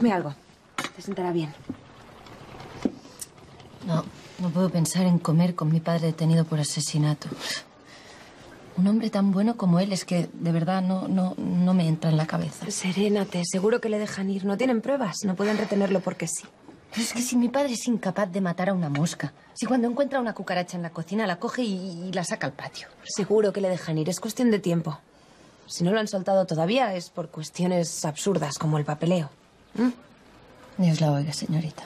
Come algo. Te sentará bien. No puedo pensar en comer con mi padre detenido por asesinato. Un hombre tan bueno como él es que de verdad no me entra en la cabeza. Serénate, seguro que le dejan ir. No tienen pruebas, no pueden retenerlo porque sí. Pero es que si mi padre es incapaz de matar a una mosca, si cuando encuentra una cucaracha en la cocina la coge y la saca al patio. Seguro que le dejan ir, es cuestión de tiempo. Si no lo han soltado todavía es por cuestiones absurdas como el papeleo. Dios la oiga, señorita.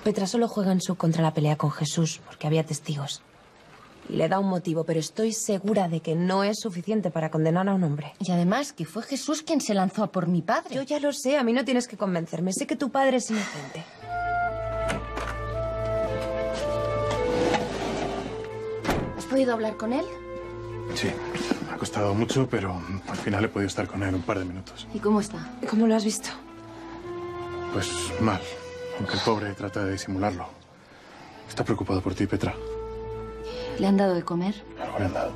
Petra solo juega en su contra la pelea con Jesús porque había testigos. Y le da un motivo, pero estoy segura de que no es suficiente para condenar a un hombre. Y además que fue Jesús quien se lanzó a por mi padre. Yo ya lo sé, a mí no tienes que convencerme. Sé que tu padre es inocente. ¿Has podido hablar con él? Sí, me ha costado mucho, pero al final he podido estar con él un par de minutos. ¿Y cómo está? ¿Cómo lo has visto? Pues mal, aunque el pobre trata de disimularlo. Está preocupado por ti, Petra. ¿Le han dado de comer? Algo le han dado.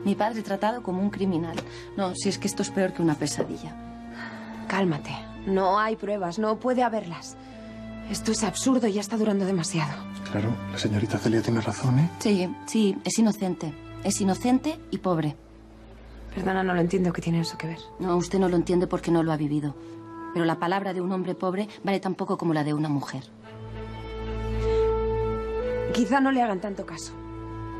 Mi padre tratado como un criminal. No, si es que esto es peor que una pesadilla. Cálmate. No hay pruebas, no puede haberlas. Esto es absurdo y ya está durando demasiado. Claro, la señorita Celia tiene razón, ¿eh? Sí, es inocente. Es inocente y pobre. Perdona, no lo entiendo. ¿Qué tiene eso que ver? No, usted no lo entiende porque no lo ha vivido. Pero la palabra de un hombre pobre vale tan poco como la de una mujer. Quizá no le hagan tanto caso.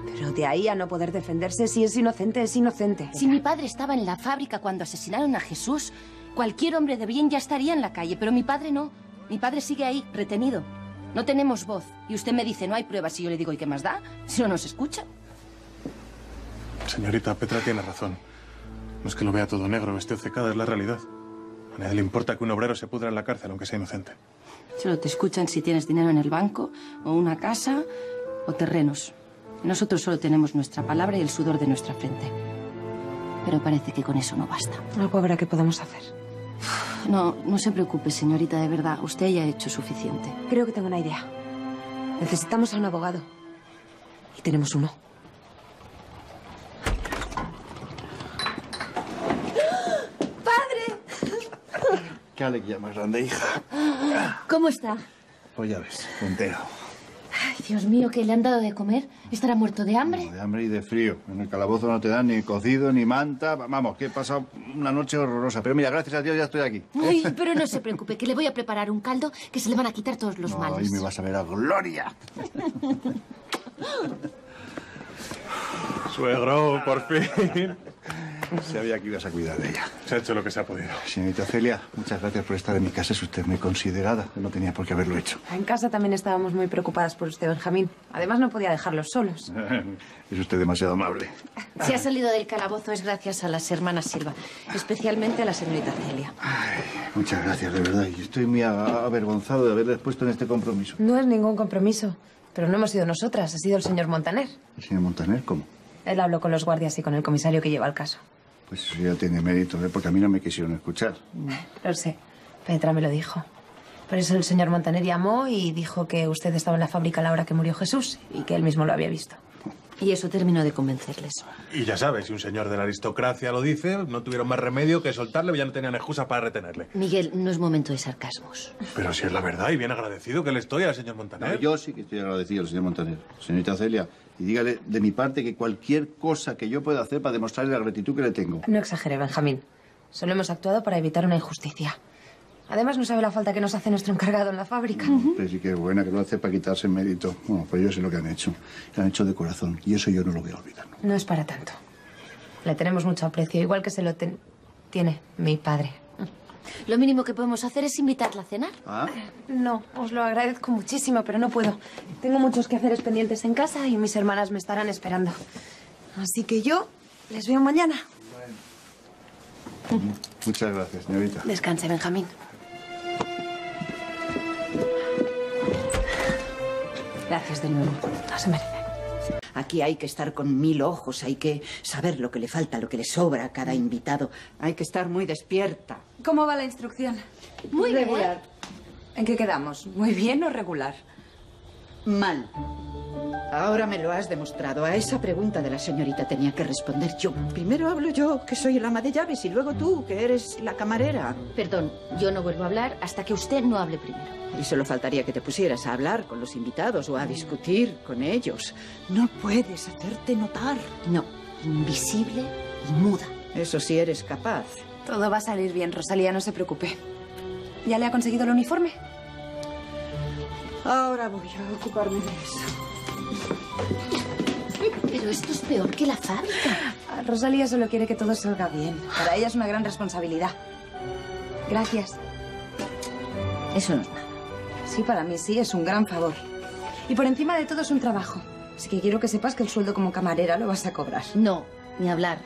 Pero de ahí a no poder defenderse, si es inocente, es inocente. Si mi padre estaba en la fábrica cuando asesinaron a Jesús, cualquier hombre de bien ya estaría en la calle, pero mi padre no. Mi padre sigue ahí, retenido. No tenemos voz. Y usted me dice, no hay pruebas, y yo le digo, ¿y qué más da? Si no nos escucha. Señorita, Petra tiene razón. No es que lo vea todo negro, vestido cecada, es la realidad. A nadie le importa que un obrero se pudra en la cárcel, aunque sea inocente. Solo te escuchan si tienes dinero en el banco, o una casa, o terrenos. Nosotros solo tenemos nuestra palabra y el sudor de nuestra frente. Pero parece que con eso no basta. Algo habrá que podamos hacer. No se preocupe, señorita, de verdad. Usted ya ha hecho suficiente. Creo que tengo una idea. Necesitamos a un abogado. Y tenemos uno. ¡Padre! Qué alegría más grande, hija. ¿Cómo está? Pues ya ves, entero. Ay, Dios mío, ¿qué le han dado de comer? ¿Estará muerto de hambre? No, de hambre y de frío. En el calabozo no te dan ni cocido ni manta. Vamos, que he pasado una noche horrorosa. Pero mira, gracias a Dios ya estoy aquí. Ay, pero no se preocupe, que le voy a preparar un caldo que se le van a quitar todos los males. Ahí me vas a ver a Gloria. Suegro, por fin. Sabía que ibas a cuidar de ella. Se ha hecho lo que se ha podido. Señorita Celia, muchas gracias por estar en mi casa. Es usted muy considerada. No tenía por qué haberlo hecho. En casa también estábamos muy preocupadas por usted, Benjamín. Además, no podía dejarlos solos. Es usted demasiado amable. Si ha salido del calabozo es gracias a las hermanas Silva, especialmente a la señorita Celia. Ay, muchas gracias, de verdad. Y estoy muy avergonzado de haberles puesto en este compromiso. No es ningún compromiso. Pero no hemos sido nosotras, ha sido el señor Montaner. ¿El señor Montaner? ¿Cómo? Él habló con los guardias y con el comisario que lleva el caso. Pues eso ya tiene mérito, ¿eh? Porque a mí no me quisieron escuchar. Lo sé. Petra me lo dijo. Por eso el señor Montaner llamó y dijo que usted estaba en la fábrica a la hora que murió Jesús y que él mismo lo había visto. Y eso terminó de convencerles. Y ya sabes, si un señor de la aristocracia lo dice, no tuvieron más remedio que soltarle, ya no tenían excusa para retenerle. Miguel, no es momento de sarcasmos. Pero si es la verdad y bien agradecido que le estoy al señor Montaner. No, yo sí que estoy agradecido al señor Montaner. Señorita Celia, y dígale de mi parte que cualquier cosa que yo pueda hacer para demostrarle la gratitud que le tengo. No exagere, Benjamín. Solo hemos actuado para evitar una injusticia. Además, no sabe la falta que nos hace nuestro encargado en la fábrica. Pero sí que es buena, que lo hace para quitarse mérito. Bueno, pues yo sé lo que han hecho. Lo han hecho de corazón. Y eso yo no lo voy a olvidar. No es para tanto. Le tenemos mucho aprecio, igual que se lo tiene mi padre. Lo mínimo que podemos hacer es invitarla a cenar. ¿Ah? No, os lo agradezco muchísimo, pero no puedo. Tengo muchos quehaceres pendientes en casa y mis hermanas me estarán esperando. Así que yo les veo mañana. Bueno. Muchas gracias, señorita. Descanse, Benjamín. Gracias de nuevo. No se merece. Aquí hay que estar con 1000 ojos, hay que saber lo que le falta, lo que le sobra a cada invitado. Hay que estar muy despierta. ¿Cómo va la instrucción? Muy regular. ¿En qué quedamos? ¿Muy bien o regular? Mal. Ahora me lo has demostrado. A esa pregunta de la señorita tenía que responder yo. Primero hablo yo, que soy el ama de llaves, y luego tú, que eres la camarera. Perdón, yo no vuelvo a hablar hasta que usted no hable primero. Y solo faltaría que te pusieras a hablar con los invitados o a discutir con ellos. No puedes hacerte notar. No, invisible y muda. Eso sí eres capaz. Todo va a salir bien, Rosalía, no se preocupe. ¿Ya le ha conseguido el uniforme? Ahora voy a ocuparme de eso. Pero esto es peor que la fábrica. Rosalía solo quiere que todo salga bien. Para ella es una gran responsabilidad. Gracias. Eso no es nada. Sí, para mí sí, es un gran favor. Y por encima de todo es un trabajo. Así que quiero que sepas que el sueldo como camarera lo vas a cobrar. No, ni hablar.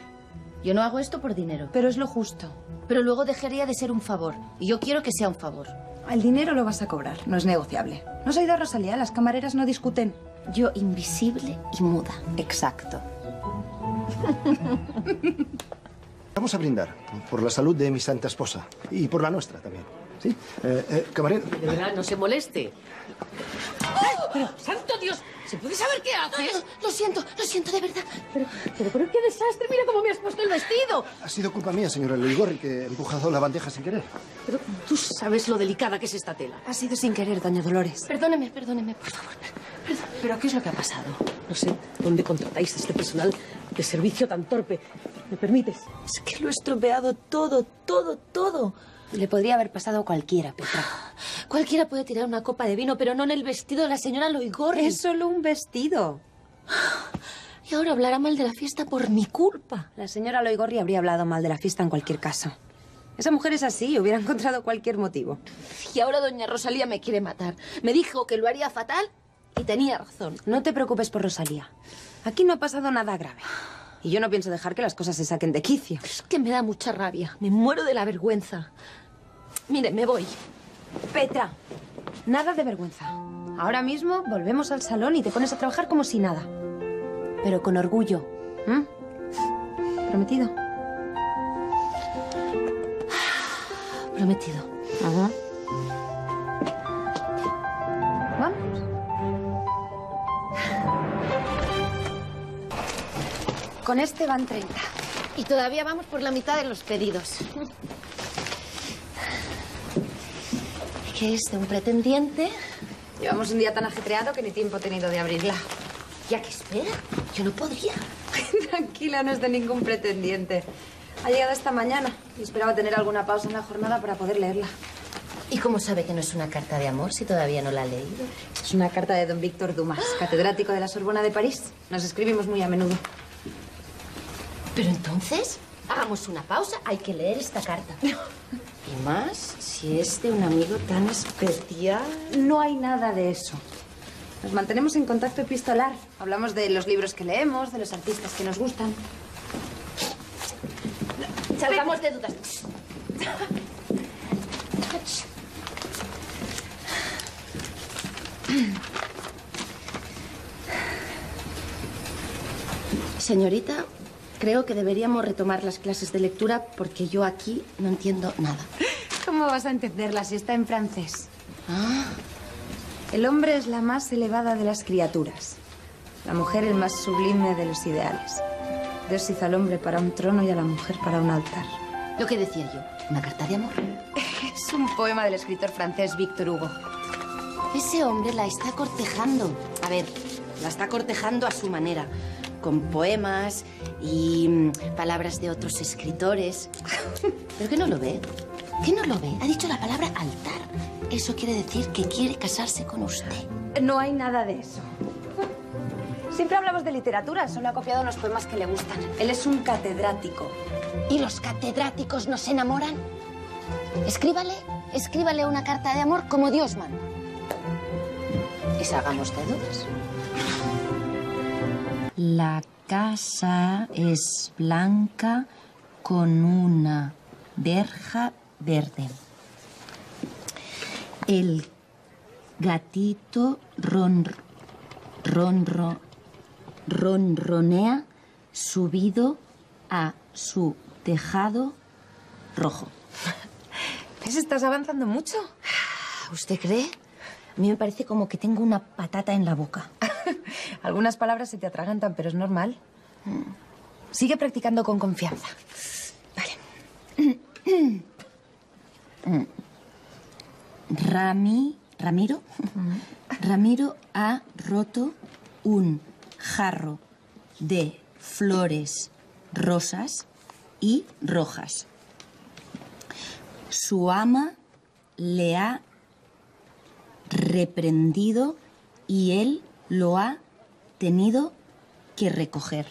Yo no hago esto por dinero. Pero es lo justo. Pero luego dejaría de ser un favor. Y yo quiero que sea un favor. El dinero lo vas a cobrar, no es negociable. ¿No has oído a Rosalía? Las camareras no discuten. Yo invisible y muda. Exacto. Vamos a brindar por la salud de mi santa esposa y por la nuestra también. ¿Sí? Camarero. De verdad, no se moleste. ¡Oh! Pero, ¡santo Dios! ¿Se puede saber qué haces? Lo siento de verdad. Pero qué desastre. Mira cómo me has puesto el vestido. Ha sido culpa mía, señora Loigorri, que he empujado la bandeja sin querer. Pero tú sabes lo delicada que es esta tela. Ha sido sin querer, doña Dolores. Perdóneme, por favor. ¿Pero qué es lo que ha pasado? No sé dónde contratáis a este personal de servicio tan torpe. ¿Me permites? Es que lo he estropeado todo. Le podría haber pasado a cualquiera, Petra. Cualquiera puede tirar una copa de vino, pero no en el vestido de la señora Loigorri. Es solo un vestido. Y ahora hablará mal de la fiesta por mi culpa. La señora Loigorri habría hablado mal de la fiesta en cualquier caso. Esa mujer es así, hubiera encontrado cualquier motivo. Y ahora doña Rosalía me quiere matar. Me dijo que lo haría fatal y tenía razón. No te preocupes por Rosalía. Aquí no ha pasado nada grave. Y yo no pienso dejar que las cosas se saquen de quicio. Es que me da mucha rabia. Me muero de la vergüenza. Mire, me voy. Petra, nada de vergüenza. Ahora mismo volvemos al salón y te pones a trabajar como si nada. Pero con orgullo. ¿Prometido? Prometido. Ajá. Vamos. Con este van 30. Y todavía vamos por la mitad de los pedidos. ¿Qué es de un pretendiente? Llevamos un día tan ajetreado que ni tiempo he tenido de abrirla. ¿Ya que espera? Yo no podría. Tranquila, no es de ningún pretendiente. Ha llegado esta mañana y esperaba tener alguna pausa en la jornada para poder leerla. ¿Y cómo sabe que no es una carta de amor si todavía no la ha leído? Es una carta de don Víctor Dumas, catedrático de la Sorbona de París. Nos escribimos muy a menudo. Pero entonces, hagamos una pausa. Hay que leer esta carta. Y más si es de un amigo tan especial. No hay nada de eso. Nos mantenemos en contacto epistolar. Hablamos de los libros que leemos, de los artistas que nos gustan. Salgamos de dudas. Señorita, creo que deberíamos retomar las clases de lectura porque yo aquí no entiendo nada. ¿Cómo vas a entenderla si está en francés? Ah, El hombre es la más elevada de las criaturas. La mujer el más sublime de los ideales. Dios hizo al hombre para un trono y a la mujer para un altar. lo que decía yo, una carta de amor. Es un poema del escritor francés Víctor Hugo. Ese hombre la está cortejando. A ver, la está cortejando a su manera. Con poemas y palabras de otros escritores. ¿Pero que no lo ve? ¿Que no lo ve? Ha dicho la palabra altar. Eso quiere decir que quiere casarse con usted. No hay nada de eso. Siempre hablamos de literatura, solo ha copiado los poemas que le gustan. Él es un catedrático. ¿Y los catedráticos no se enamoran? Escríbale una carta de amor como Dios manda. Y salgamos de dudas. La casa es blanca con una verja verde. El gatito ronronea subido a su tejado rojo. ¿Ves? Estás avanzando mucho. ¿Usted cree? A mí me parece como que tengo una patata en la boca. Algunas palabras se te atragantan, pero es normal. Sigue practicando con confianza. Vale. Ramiro. Ramiro ha roto un jarro de flores rosas y rojas. Su ama le ha reprendido y él lo ha tenido que recoger.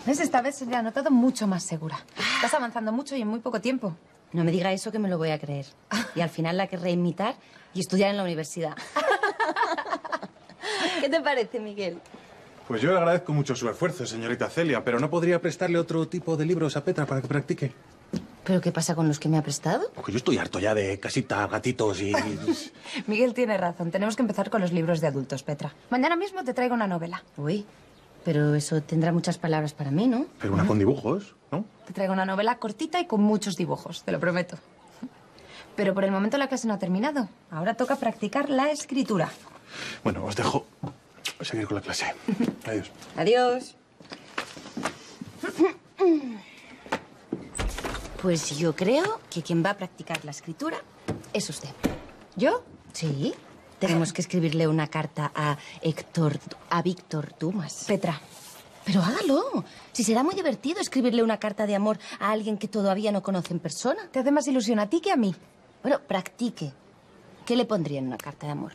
¿Ves? Esta vez se le ha notado mucho más segura. Estás avanzando mucho y en muy poco tiempo. No me diga eso que me lo voy a creer. Y al final la querré imitar y estudiar en la universidad. ¿Qué te parece, Miguel? Pues yo le agradezco mucho su esfuerzo, señorita Celia, pero ¿no podría prestarle otro tipo de libros a Petra para que practique? ¿Pero qué pasa con los que me ha prestado? Porque yo estoy harto ya de casitas, gatitos y... Miguel tiene razón. Tenemos que empezar con los libros de adultos, Petra. Mañana mismo te traigo una novela. Uy, pero eso tendrá muchas palabras para mí, ¿no? Pero una con dibujos, ¿no? Te traigo una novela cortita y con muchos dibujos, te lo prometo. Pero por el momento la clase no ha terminado. Ahora toca practicar la escritura. Bueno, os dejo seguir con la clase. Adiós. Adiós. Pues yo creo que quien va a practicar la escritura es usted. ¿Yo? Sí. Tenemos que escribirle una carta a Víctor Dumas. Petra. Pero hágalo. Si será muy divertido escribirle una carta de amor a alguien que todavía no conoce en persona. ¿Te hace más ilusión a ti que a mí? Bueno, practique. ¿Qué le pondría en una carta de amor?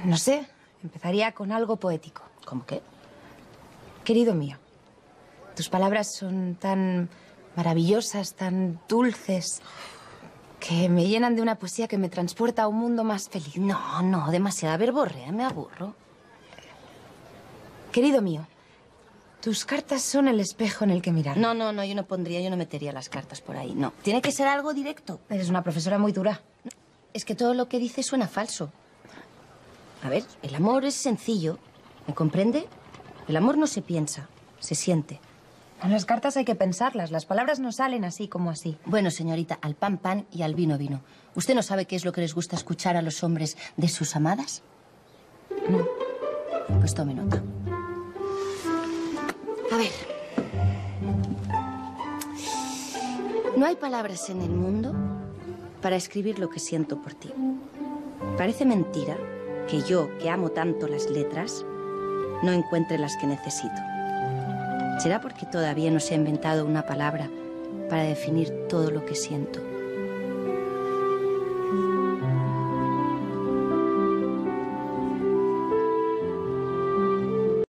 No sé. Empezaría con algo poético. ¿Cómo qué? Querido mío, tus palabras son tan maravillosas, tan dulces, que me llenan de una poesía que me transporta a un mundo más feliz. No, demasiada verborrea, me aburro. Querido mío, tus cartas son el espejo en el que mirar. No, yo no metería las cartas por ahí, no. Tiene que ser algo directo. Eres una profesora muy dura. Es que todo lo que dice suena falso. A ver, el amor es sencillo, ¿me comprende? El amor no se piensa, se siente. En las cartas hay que pensarlas, las palabras no salen así como así. Bueno, señorita, al pan, pan y al vino, vino. ¿Usted no sabe qué es lo que les gusta escuchar a los hombres de sus amadas? No. Pues tome nota. A ver. No hay palabras en el mundo para escribir lo que siento por ti. Parece mentira que yo, que amo tanto las letras, no encuentre las que necesito. ¿Será porque todavía no se ha inventado una palabra para definir todo lo que siento?